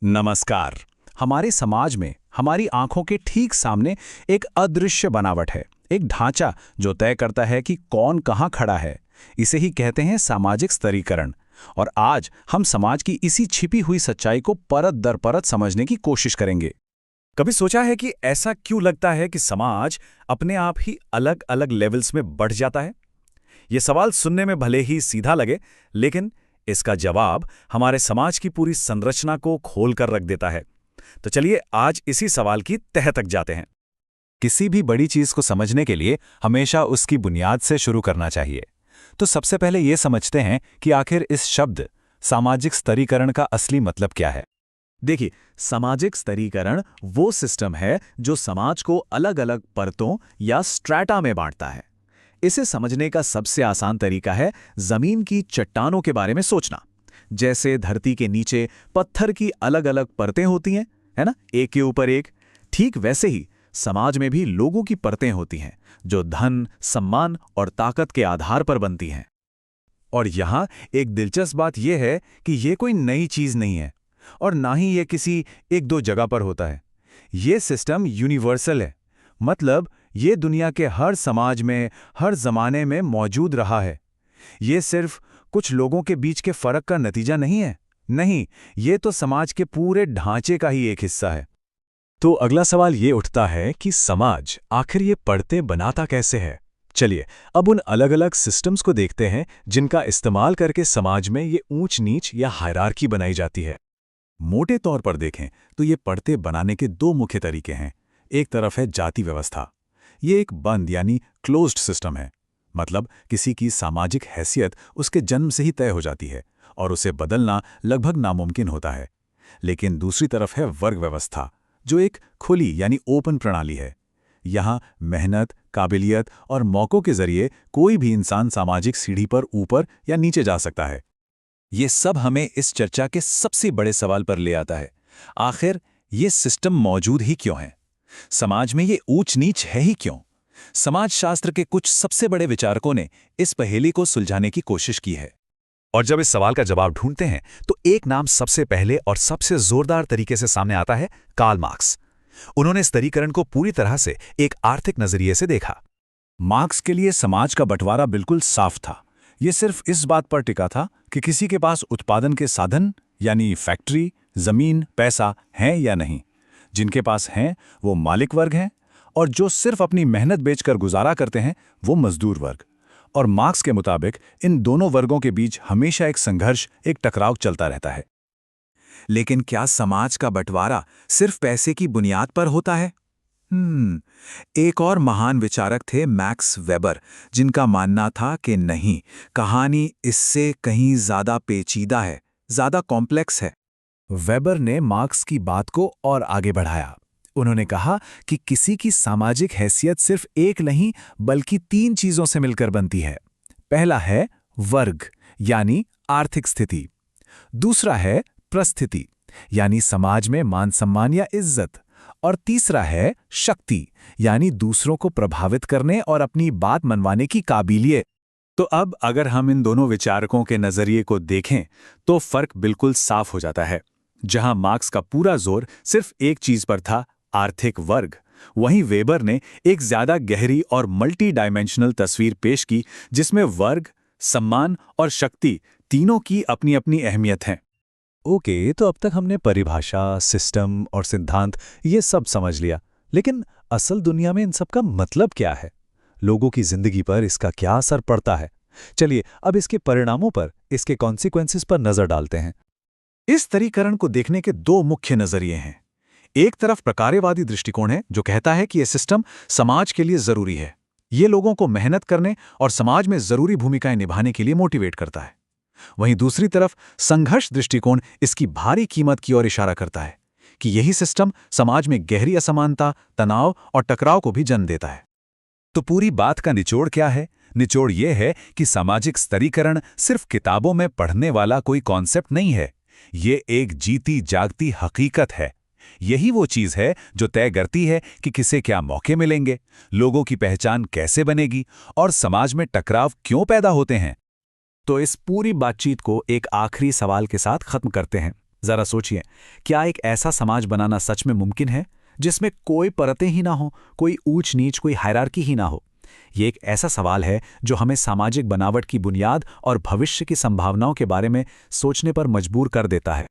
नमस्कार। हमारे समाज में हमारी आंखों के ठीक सामने एक अदृश्य बनावट है, एक ढांचा जो तय करता है कि कौन कहां खड़ा है। इसे ही कहते हैं सामाजिक स्तरीकरण। और आज हम समाज की इसी छिपी हुई सच्चाई को परत दर परत समझने की कोशिश करेंगे। कभी सोचा है कि ऐसा क्यों लगता है कि समाज अपने आप ही अलग अलग लेवल्स में बढ़ जाता है? ये सवाल सुनने में भले ही सीधा लगे, लेकिन इसका जवाब हमारे समाज की पूरी संरचना को खोल कर रख देता है। तो चलिए आज इसी सवाल की तह तक जाते हैं। किसी भी बड़ी चीज को समझने के लिए हमेशा उसकी बुनियाद से शुरू करना चाहिए। तो सबसे पहले ये समझते हैं कि आखिर इस शब्द सामाजिक स्तरीकरण का असली मतलब क्या है। देखिए, सामाजिक स्तरीकरण वो सिस्टम है जो समाज को अलग अलग परतों या स्ट्रैटा में बांटता है। इसे समझने का सबसे आसान तरीका है जमीन की चट्टानों के बारे में सोचना। जैसे धरती के नीचे पत्थर की अलग अलग परतें होती हैं, है ना, एक के ऊपर एक। ठीक वैसे ही समाज में भी लोगों की परतें होती हैं जो धन, सम्मान और ताकत के आधार पर बनती हैं। और यहाँ एक दिलचस्प बात यह है कि ये कोई नई चीज नहीं है और ना ही ये किसी एक दो जगह पर होता है। ये सिस्टम यूनिवर्सल है, मतलब ये दुनिया के हर समाज में, हर जमाने में मौजूद रहा है। ये सिर्फ कुछ लोगों के बीच के फर्क का नतीजा नहीं है। नहीं, ये तो समाज के पूरे ढांचे का ही एक हिस्सा है। तो अगला सवाल ये उठता है कि समाज आखिर ये परतें बनाता कैसे है। चलिए अब उन अलग अलग सिस्टम्स को देखते हैं जिनका इस्तेमाल करके समाज में ये ऊंच नीच या हायरार्की बनाई जाती है। मोटे तौर पर देखें तो ये परतें बनाने के दो मुख्य तरीके हैं। एक तरफ है जाति व्यवस्था। ये एक बंद यानी क्लोज्ड सिस्टम है, मतलब किसी की सामाजिक हैसियत उसके जन्म से ही तय हो जाती है और उसे बदलना लगभग नामुमकिन होता है। लेकिन दूसरी तरफ है वर्ग व्यवस्था, जो एक खुली यानी ओपन प्रणाली है। यहाँ मेहनत, काबिलियत और मौकों के जरिए कोई भी इंसान सामाजिक सीढ़ी पर ऊपर या नीचे जा सकता है। ये सब हमें इस चर्चा के सबसे बड़े सवाल पर ले आता है, आखिर ये सिस्टम मौजूद ही क्यों है? समाज में ये ऊंच नीच है ही क्यों? समाजशास्त्र के कुछ सबसे बड़े विचारकों ने इस पहेली को सुलझाने की कोशिश की है। और जब इस सवाल का जवाब ढूंढते हैं तो एक नाम सबसे पहले और सबसे जोरदार तरीके से सामने आता है, कार्ल मार्क्स। उन्होंने स्तरीकरण को पूरी तरह से एक आर्थिक नजरिए से देखा। मार्क्स के लिए समाज का बंटवारा बिल्कुल साफ था। ये सिर्फ इस बात पर टिका था कि किसी के पास उत्पादन के साधन यानी फैक्ट्री, जमीन, पैसा हैं या नहीं। जिनके पास हैं वो मालिक वर्ग हैं और जो सिर्फ अपनी मेहनत बेचकर गुजारा करते हैं वो मजदूर वर्ग। और मार्क्स के मुताबिक इन दोनों वर्गों के बीच हमेशा एक संघर्ष, एक टकराव चलता रहता है। लेकिन क्या समाज का बंटवारा सिर्फ पैसे की बुनियाद पर होता है? एक और महान विचारक थे मैक्स वेबर, जिनका मानना था कि नहीं, कहानी इससे कहीं ज्यादा पेचीदा है, ज्यादा कॉम्प्लेक्स है। वेबर ने मार्क्स की बात को और आगे बढ़ाया। उन्होंने कहा कि किसी की सामाजिक हैसियत सिर्फ एक नहीं बल्कि तीन चीजों से मिलकर बनती है। पहला है वर्ग यानी आर्थिक स्थिति। दूसरा है प्रस्थिति यानी समाज में मान सम्मान या इज्जत। और तीसरा है शक्ति यानी दूसरों को प्रभावित करने और अपनी बात मनवाने की काबिलियत। तो अब अगर हम इन दोनों विचारकों के नजरिए को देखें तो फर्क बिल्कुल साफ हो जाता है। जहां मार्क्स का पूरा जोर सिर्फ एक चीज पर था, आर्थिक वर्ग, वहीं वेबर ने एक ज्यादा गहरी और मल्टी डायमेंशनल तस्वीर पेश की जिसमें वर्ग, सम्मान और शक्ति तीनों की अपनी अपनी अहमियत है। ओके, तो अब तक हमने परिभाषा, सिस्टम और सिद्धांत ये सब समझ लिया, लेकिन असल दुनिया में इन सब का मतलब क्या है? लोगों की जिंदगी पर इसका क्या असर पड़ता है? चलिए अब इसके परिणामों पर, इसके कॉन्सिक्वेंसेस पर नजर डालते हैं। इस स्तरीकरण को देखने के दो मुख्य नजरिए हैं। एक तरफ प्रकार्यवादी दृष्टिकोण है जो कहता है कि यह सिस्टम समाज के लिए जरूरी है। ये लोगों को मेहनत करने और समाज में जरूरी भूमिकाएं निभाने के लिए मोटिवेट करता है। वहीं दूसरी तरफ संघर्ष दृष्टिकोण इसकी भारी कीमत की ओर इशारा करता है कि यही सिस्टम समाज में गहरी असमानता, तनाव और टकराव को भी जन्म देता है। तो पूरी बात का निचोड़ क्या है? निचोड़ यह है कि सामाजिक स्तरीकरण सिर्फ किताबों में पढ़ने वाला कोई कॉन्सेप्ट नहीं है। ये एक जीती जागती हकीकत है। यही वो चीज है जो तय करती है कि किसे क्या मौके मिलेंगे, लोगों की पहचान कैसे बनेगी और समाज में टकराव क्यों पैदा होते हैं। तो इस पूरी बातचीत को एक आखिरी सवाल के साथ खत्म करते हैं। जरा सोचिए, क्या एक ऐसा समाज बनाना सच में मुमकिन है जिसमें कोई परतें ही ना हो, कोई ऊंच नीच, कोई हायरार्की ही ना हो? ये एक ऐसा सवाल है जो हमें सामाजिक बनावट की बुनियाद और भविष्य की संभावनाओं के बारे में सोचने पर मजबूर कर देता है।